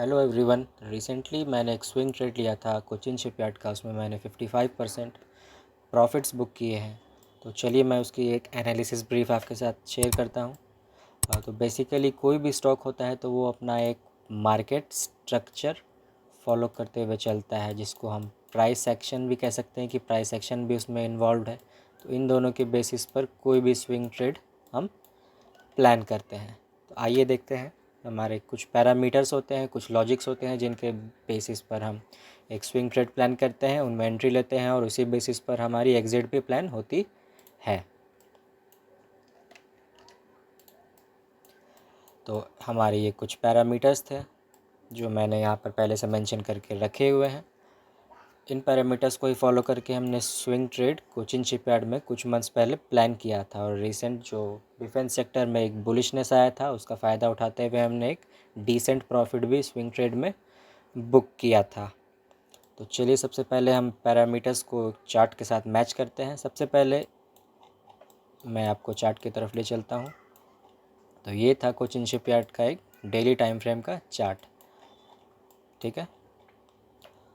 Hello everyone. Recently मैंने एक swing trade लिया था कोचिन शिपयार्ड का। उसमें मैंने 55% प्रॉफिट्स बुक किए हैं। तो चलिए मैं उसकी एक एनालिसिस ब्रीफ आपके साथ शेयर करता हूँ। तो बेसिकली कोई भी स्टॉक होता है तो वो अपना एक मार्केट स्ट्रक्चर फॉलो करते हुए चलता है, जिसको हम प्राइस एक्शन भी कह सकते हैं कि प्राइस एक्शन भी उसमें इन्वॉल्व है। तो इन दोनों के बेसिस पर कोई भी स्विंग ट्रेड हम प्लान करते हैं। तो आइए देखते हैं। हमारे कुछ पैरामीटर्स होते हैं, कुछ लॉजिक्स होते हैं जिनके बेसिस पर हम एक स्विंग ट्रेड प्लान करते हैं, उनमें एंट्री लेते हैं और उसी बेसिस पर हमारी एग्जिट भी प्लान होती है। तो हमारे ये कुछ पैरामीटर्स थे जो मैंने यहाँ पर पहले से मेंशन करके रखे हुए हैं। इन पैरामीटर्स को ही फॉलो करके हमने स्विंग ट्रेड कोचिन शिपयार्ड में कुछ मंथ्स पहले प्लान किया था, और रिसेंट जो डिफेंस सेक्टर में एक बुलिशनेस आया था उसका फ़ायदा उठाते हुए हमने एक डिसेंट प्रॉफिट भी स्विंग ट्रेड में बुक किया था। तो चलिए सबसे पहले हम पैरामीटर्स को चार्ट के साथ मैच करते हैं। सबसे पहले मैं आपको चार्ट की तरफ ले चलता हूँ। तो ये था कोचिन शिपयार्ड का एक डेली टाइम फ्रेम का चार्ट, ठीक है।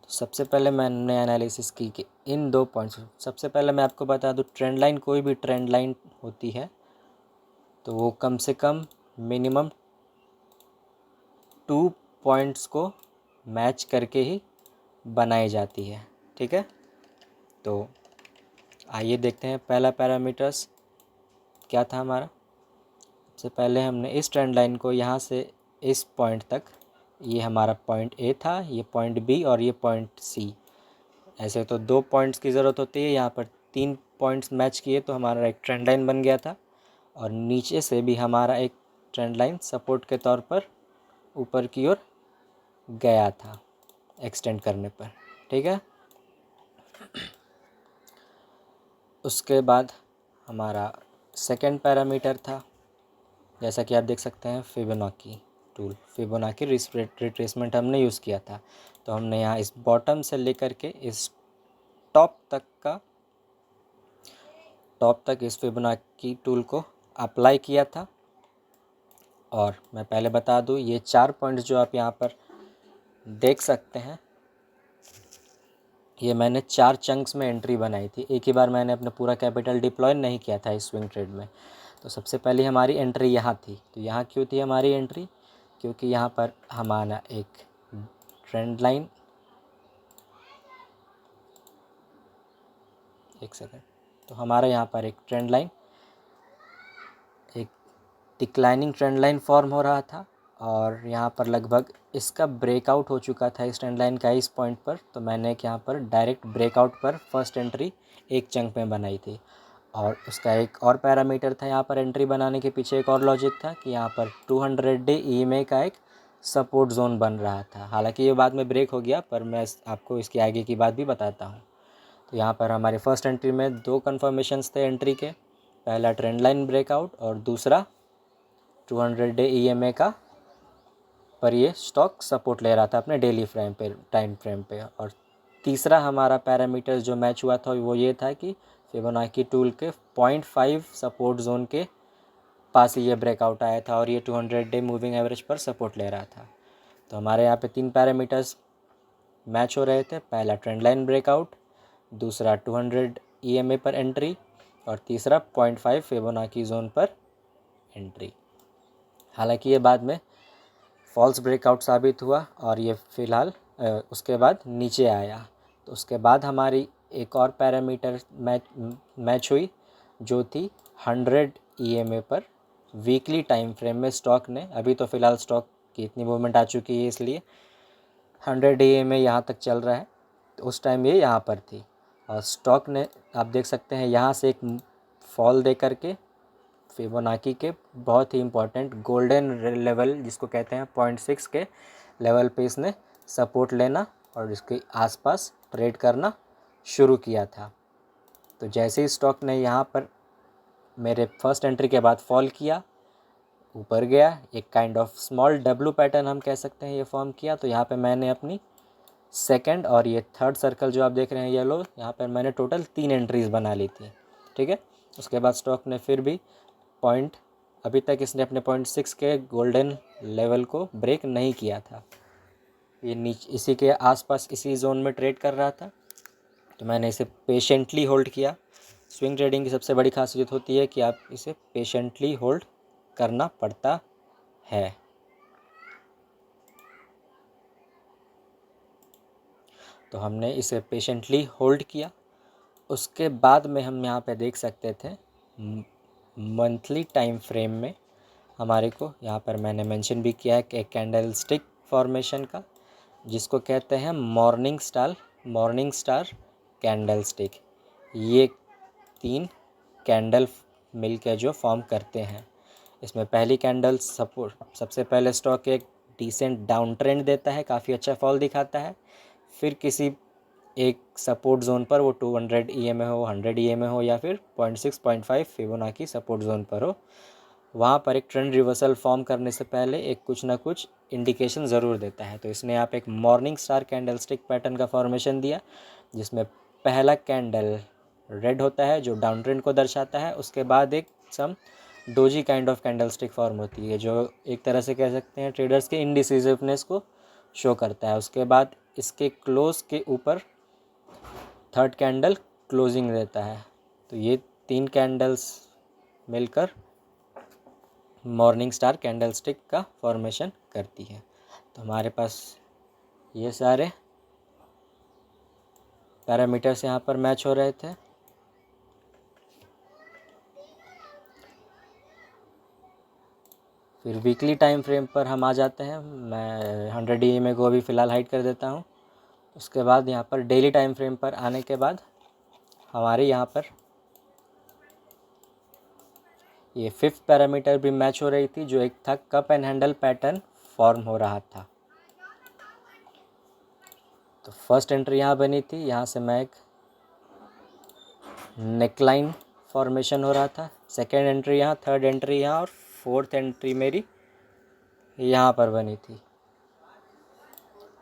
तो सबसे पहले मैंने एनालिसिस की कि इन दो पॉइंट्स, सबसे पहले मैं आपको बता दूं, ट्रेंड लाइन, कोई भी ट्रेंड लाइन होती है तो वो कम से कम मिनिमम 2 पॉइंट्स को मैच करके ही बनाई जाती है, ठीक है। तो आइए देखते हैं पहला पैरामीटर्स क्या था हमारा। सबसे पहले हमने इस ट्रेंड लाइन को यहाँ से इस पॉइंट तक, ये हमारा पॉइंट ए था, ये पॉइंट बी और ये पॉइंट सी। ऐसे तो 2 पॉइंट्स की ज़रूरत होती है, यहाँ पर 3 पॉइंट्स मैच किए तो हमारा एक ट्रेंड लाइन बन गया था। और नीचे से भी हमारा एक ट्रेंड लाइन सपोर्ट के तौर पर ऊपर की ओर गया था एक्सटेंड करने पर, ठीक है। उसके बाद हमारा सेकंड पैरामीटर था, जैसा कि आप देख सकते हैं, फिबोनाची टूल। फिबोनाची रिट्रेसमेंट हमने यूज़ किया था। तो हमने यहाँ इस बॉटम से लेकर के इस टॉप तक इस फिबोनाची टूल को अप्लाई किया था। और मैं पहले बता दूँ, ये 4 पॉइंट्स जो आप यहाँ पर देख सकते हैं, ये मैंने 4 चंक्स में एंट्री बनाई थी। एक ही बार मैंने अपना पूरा कैपिटल डिप्लॉय नहीं किया था इस स्विंग ट्रेड में। तो सबसे पहले हमारी एंट्री यहाँ थी। तो यहाँ क्यों थी हमारी एंट्री? क्योंकि यहाँ पर हमारा एक ट्रेंड लाइन, एक सेकेंड, तो हमारा यहाँ पर एक ट्रेंड लाइन, एक डिक्लाइनिंग ट्रेंड लाइन फॉर्म हो रहा था, और यहाँ पर लगभग इसका ब्रेकआउट हो चुका था इस ट्रेंड लाइन का इस पॉइंट पर। तो मैंने एक यहाँ पर डायरेक्ट ब्रेकआउट पर फर्स्ट एंट्री एक चंक में बनाई थी। और उसका एक और पैरामीटर था यहाँ पर एंट्री बनाने के पीछे, एक और लॉजिक था कि यहाँ पर 200 डे ईएमए का एक सपोर्ट जोन बन रहा था। हालांकि ये बाद में ब्रेक हो गया, पर मैं आपको इसके आगे की बात भी बताता हूँ। तो यहाँ पर हमारे फर्स्ट एंट्री में 2 कन्फर्मेशंस थे एंट्री के। पहला ट्रेंड लाइन ब्रेकआउट और दूसरा 200 डे ईएमए का पर ये स्टॉक सपोर्ट ले रहा था अपने डेली टाइम फ्रेम पे। और तीसरा हमारा पैरामीटर जो मैच हुआ था वो ये था कि फिबोनाची टूल के 0.5 सपोर्ट जोन के पास ये ब्रेकआउट आया था और ये 200 डे मूविंग एवरेज पर सपोर्ट ले रहा था। तो हमारे यहाँ पे 3 पैरामीटर्स मैच हो रहे थे। पहला ट्रेंड लाइन ब्रेकआउट, दूसरा 200 ईएमए पर एंट्री, और तीसरा 0.5 फिबोनाची जोन पर एंट्री। हालांकि ये बाद में फॉल्स ब्रेकआउट साबित हुआ और ये फ़िलहाल उसके बाद नीचे आया। तो उसके बाद हमारी एक और पैरामीटर मैच हुई जो थी 100 ईएमए पर वीकली टाइम फ्रेम में स्टॉक ने, अभी तो फ़िलहाल स्टॉक की इतनी मूवमेंट आ चुकी है इसलिए 100 ईएमए यहाँ तक चल रहा है। तो उस टाइम ये यहाँ पर थी और स्टॉक ने, आप देख सकते हैं, यहाँ से एक फॉल दे करके फिबोनाची के बहुत ही इम्पोर्टेंट गोल्डन लेवल जिसको कहते हैं 0.6 के लेवल पे इसने सपोर्ट लेना और इसके आसपास ट्रेड करना शुरू किया था। तो जैसे ही स्टॉक ने यहाँ पर मेरे फर्स्ट एंट्री के बाद फॉल किया, ऊपर गया, एक kind of small W pattern हम कह सकते हैं ये फॉर्म किया। तो यहाँ पे मैंने अपनी सेकंड और ये थर्ड सर्कल जो आप देख रहे हैं येलो, यहाँ पर मैंने टोटल 3 एंट्रीज़ बना ली थी, ठीक है। उसके बाद स्टॉक ने फिर भी अभी तक इसने अपने 0.6 के गोल्डन लेवल को ब्रेक नहीं किया था। ये नीचे इसी के आसपास इसी जोन में ट्रेड कर रहा था, तो मैंने इसे पेशेंटली होल्ड किया। स्विंग ट्रेडिंग की सबसे बड़ी खासियत होती है कि आप इसे पेशेंटली होल्ड करना पड़ता है। तो हमने इसे पेशेंटली होल्ड किया। उसके बाद में हम यहाँ पे देख सकते थे मंथली टाइम फ्रेम में हमारे को यहाँ पर मैंने मेंशन भी किया है कि एक कैंडल स्टिक फॉर्मेशन का, जिसको कहते हैं मॉर्निंग स्टार कैंडल स्टिक। ये 3 कैंडल मिल के जो फॉर्म करते हैं, इसमें पहली कैंडल सपोर्ट, सबसे पहले स्टॉक एक डिसेंट डाउन ट्रेंड देता है, काफ़ी अच्छा फॉल दिखाता है। फिर किसी एक सपोर्ट जोन पर, वो 200 EMA हो, 100 EMA हो, या फिर 0.6 0.5 फिबोनाची सपोर्ट जोन पर हो, वहाँ पर एक ट्रेंड रिवर्सल फॉर्म करने से पहले एक कुछ ना कुछ इंडिकेशन ज़रूर देता है। तो इसने यहाँ पे एक morning star candle stick pattern का फॉर्मेशन दिया, जिसमें पहला कैंडल रेड होता है जो डाउन ट्रेंड को दर्शाता है। उसके बाद एक some doji kind of candlestick form होती है, जो एक तरह से कह सकते हैं ट्रेडर्स के इनडिसिसिवनेस को शो करता है। उसके बाद इसके क्लोज के ऊपर थर्ड कैंडल क्लोजिंग देता है। तो ये 3 कैंडल्स मिलकर मॉर्निंग स्टार कैंडल स्टिक का फॉर्मेशन करती है। तो हमारे पास ये सारे पैरामीटर्स यहाँ पर मैच हो रहे थे। फिर वीकली टाइम फ्रेम पर हम आ जाते हैं। मैं 100 EMA को अभी फ़िलहाल हाइड कर देता हूँ। उसके बाद यहाँ पर डेली टाइम फ्रेम पर आने के बाद हमारे यहाँ पर ये 5th पैरामीटर भी मैच हो रही थी, जो एक था cup and handle pattern form हो रहा था। तो फर्स्ट एंट्री यहाँ बनी थी, यहाँ से मैं एक नेकलाइन फॉर्मेशन हो रहा था। सेकेंड एंट्री यहाँ, थर्ड एंट्री यहाँ, और फोर्थ एंट्री मेरी यहाँ पर बनी थी।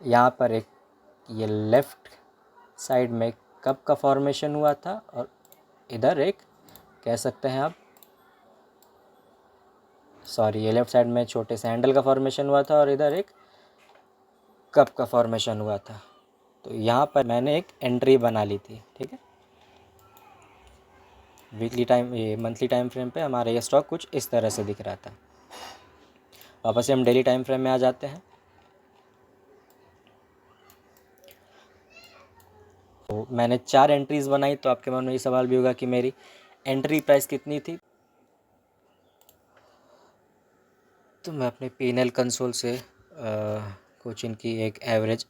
यहाँ पर एक ये लेफ़्ट साइड में कप का फॉर्मेशन हुआ था, और इधर एक कह सकते हैं आप, सॉरी, ये लेफ़्ट साइड में छोटे से हैंडल का फॉर्मेशन हुआ था, और इधर एक कप का फॉर्मेशन हुआ था। तो यहाँ पर मैंने एक एंट्री बना ली थी। ठीक है, वीकली टाइम, ये मंथली टाइम फ्रेम पे हमारा ये स्टॉक कुछ इस तरह से दिख रहा था। वापस से हम डेली टाइम फ्रेम में आ जाते हैं। तो मैंने 4 एंट्रीज़ बनाई। तो आपके मन में ये सवाल भी होगा कि मेरी एंट्री प्राइस कितनी थी। तो मैं अपने P&L कंसोल से कुछ इनकी एक एवरेज,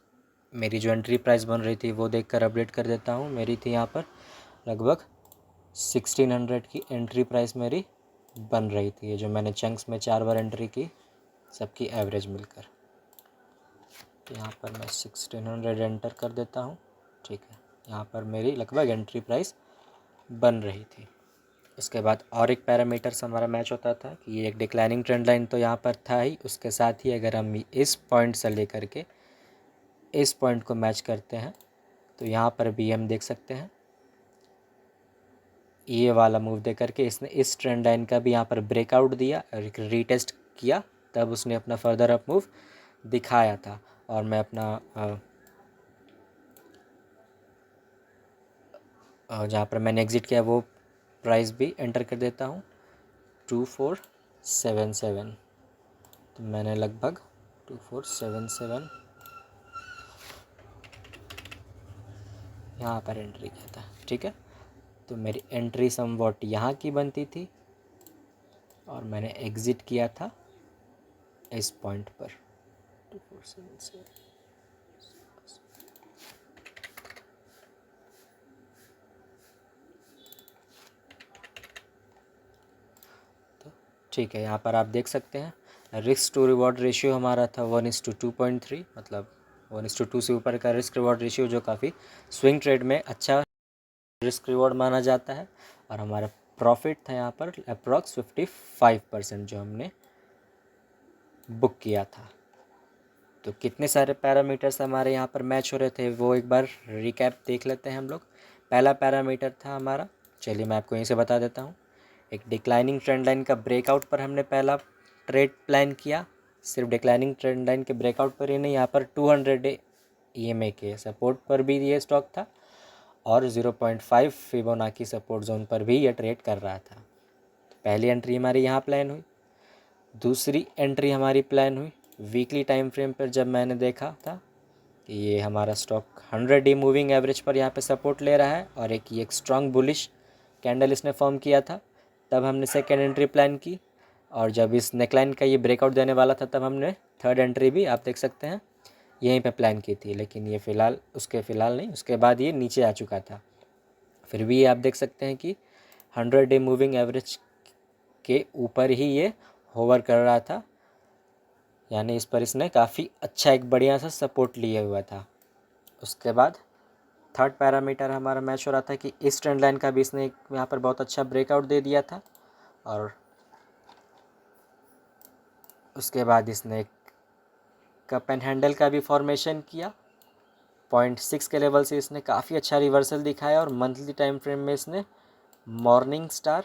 मेरी जो एंट्री प्राइस बन रही थी वो देखकर अपडेट कर देता हूँ। मेरी थी यहाँ पर लगभग 1600 की एंट्री प्राइस मेरी बन रही थी, ये जो मैंने चंक्स में 4 बार एंट्री की, सबकी एवरेज मिलकर। तो यहाँ पर मैं 1600 एंटर कर देता हूँ। ठीक है, यहाँ पर मेरी लगभग एंट्री प्राइस बन रही थी। इसके बाद और एक पैरामीटर्स हमारा मैच होता था कि ये एक डिक्लाइनिंग ट्रेंड लाइन तो यहाँ पर था ही, उसके साथ ही अगर हम इस पॉइंट से लेकर के इस पॉइंट को मैच करते हैं, तो यहाँ पर भी हम देख सकते हैं ये वाला मूव दे करके इसने इस ट्रेंड लाइन का भी यहाँ पर ब्रेकआउट दिया और रीटेस्ट किया, तब उसने अपना फर्दर अप मूव दिखाया था। और मैं अपना जहाँ पर मैंने एग्ज़िट किया वो प्राइस भी एंटर कर देता हूँ, 2477। तो मैंने लगभग 2477 यहाँ पर एंट्री किया था। ठीक है, तो मेरी एंट्री समवॉट यहाँ की बनती थी, और मैंने एग्ज़िट किया था इस पॉइंट पर 2477। तो ठीक है, यहाँ पर आप देख सकते हैं रिस्क टू रिवॉर्ड रेशियो हमारा था 1:2.3, मतलब 1:2 से ऊपर का रिस्क रिवॉर्ड रेशियो, जो काफ़ी स्विंग ट्रेड में अच्छा रिस्क रिवॉर्ड माना जाता है। और हमारा प्रॉफिट था यहाँ पर अप्रॉक्स 55% जो हमने बुक किया था। तो कितने सारे पैरामीटर्स हमारे यहाँ पर मैच हो रहे थे वो एक बार रिकैप देख लेते हैं हम लोग। पहला पैरामीटर था हमारा, चलिए मैं आपको यहीं से बता देता हूँ, एक डिक्लाइनिंग ट्रेंड लाइन का ब्रेकआउट पर हमने पहला ट्रेड प्लान किया। सिर्फ डिक्लाइनिंग ट्रेंड लाइन के ब्रेकआउट पर ही नहीं, यहाँ पर 200 डे EMA के सपोर्ट पर भी ये स्टॉक था और 0.5 फिबोनाची सपोर्ट जोन पर भी ये ट्रेड कर रहा था। तो पहली एंट्री हमारी यहाँ प्लान हुई। दूसरी एंट्री हमारी प्लान हुई वीकली टाइम फ्रेम पर, जब मैंने देखा था कि ये हमारा स्टॉक 100 डे मूविंग एवरेज पर यहाँ पे सपोर्ट ले रहा है और एक स्ट्रॉन्ग बुलिश कैंडल इसने फॉर्म किया था, तब हमने सेकेंड एंट्री प्लान की। और जब इस नेकलाइन का ये ब्रेकआउट देने वाला था तब हमने थर्ड एंट्री भी आप देख सकते हैं यहीं पे प्लान की थी, लेकिन ये उसके बाद ये नीचे आ चुका था। फिर भी ये आप देख सकते हैं कि 100 डे मूविंग एवरेज के ऊपर ही ये होवर कर रहा था, यानी इस पर इसने काफ़ी अच्छा एक बढ़िया सा सपोर्ट लिए हुआ था। उसके बाद थर्ड पैरामीटर हमारा मैच हो रहा था कि इस ट्रेंड लाइन का भी इसने यहाँ पर बहुत अच्छा ब्रेकआउट दे दिया था और उसके बाद इसने एक कप एंड हैंडल का भी फॉर्मेशन किया। 0.6 के लेवल से इसने काफ़ी अच्छा रिवर्सल दिखाया और मंथली टाइम फ्रेम में इसने morning star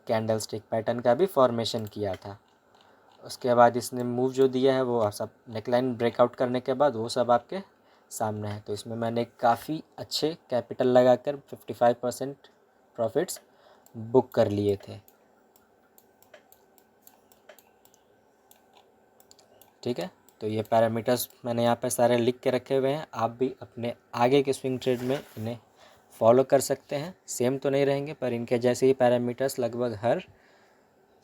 candle stick pattern का भी फॉर्मेशन किया था। उसके बाद इसने मूव जो दिया है वो सब नेकलाइन ब्रेकआउट करने के बाद वो सब आपके सामने है। तो इसमें मैंने काफ़ी अच्छे कैपिटल लगाकर 55% प्रॉफिट्स बुक कर लिए थे। ठीक है, तो ये पैरामीटर्स मैंने यहाँ पे सारे लिख के रखे हुए हैं, आप भी अपने आगे के स्विंग ट्रेड में इन्हें फॉलो कर सकते हैं। सेम तो नहीं रहेंगे पर इनके जैसे ही पैरामीटर्स लगभग हर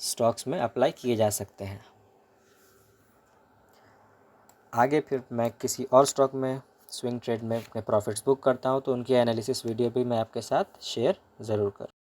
स्टॉक्स में अप्लाई किए जा सकते हैं। आगे फिर मैं किसी और स्टॉक में स्विंग ट्रेड में अपने प्रॉफिट्स बुक करता हूँ तो उनकी एनालिसिस वीडियो भी मैं आपके साथ शेयर ज़रूर करूँ।